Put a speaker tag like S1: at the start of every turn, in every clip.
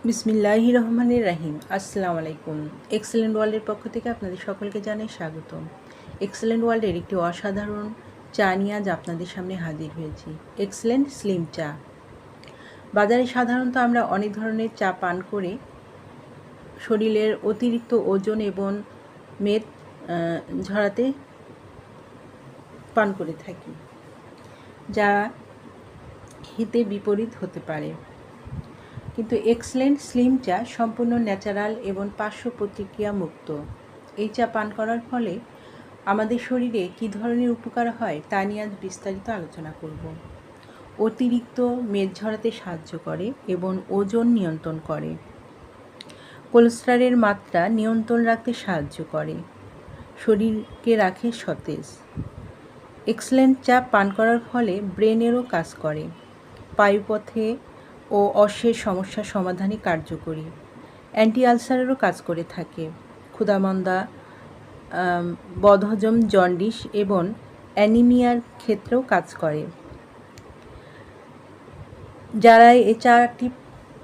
S1: বিসমিল্লাহির রহমানির রাহিম। আসসালামু আলাইকুম। এক্সেলেন্ট ওয়ার্ল্ডের পক্ষ থেকে আপনাদের সকলকে জানাই স্বাগতম। এক্সেলেন্ট ওয়ার্ল্ডের একটি অসাধারণ চা নিয়ে আজ আপনাদের সামনে হাজির হয়েছি। এক্সেলেন্ট স্লিম চা। বাজারে সাধারণত আমরা অনেক ধরনের চা পান করে শরীরের অতিরিক্ত ওজন এবং মেদ ঝরাতে পান করে থাকি, যা হিতে বিপরীত হতে পারে। কিন্তু এক্সেলেন্ট স্লিম চা সম্পূর্ণ ন্যাচারাল এবং পার্শ্ব প্রতিক্রিয়া মুক্ত। এই চা পান করার ফলে আমাদের শরীরে কী ধরনের উপকার হয় তা নিয়ে আজ বিস্তারিত আলোচনা করব। অতিরিক্ত মেদ ঝরাতে সাহায্য করে এবং ওজন নিয়ন্ত্রণ করে। কোলেস্টেরলের মাত্রা নিয়ন্ত্রণ রাখতে সাহায্য করে। শরীরকে রাখে সতেজ। এক্সেলেন্ট চা পান করার ফলে ব্রেনেরও কাজ করে। পায়ুপথে ও অশ্বের সমস্যা সমাধানে কার্যকরী। অ্যান্টি আলসারেরও কাজ করে থাকে। ক্ষুধামন্দা, বদহজম, জন্ডিস এবং অ্যানিমিয়ার ক্ষেত্রেও কাজ করে। যারা এই চাটি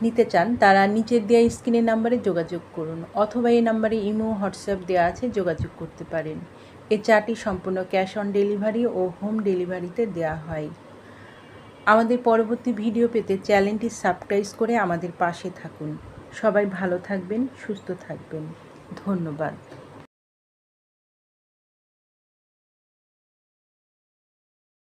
S1: নিতে চান তারা নিচের দেওয়া স্ক্রিনের নাম্বারে যোগাযোগ করুন, অথবা এই নাম্বারে ইমো, হোয়াটসঅ্যাপ দেওয়া আছে, যোগাযোগ করতে পারেন। এই চাটি সম্পূর্ণ ক্যাশ অন ডেলিভারি ও হোম ডেলিভারিতে দেওয়া হয়। আমাদের পরবর্তী ভিডিও পেতে চ্যানেলটি সাবস্ক্রাইব করে আমাদের পাশে থাকুন। সবাই ভালো থাকবেন, সুস্থ থাকবেন। ধন্যবাদ।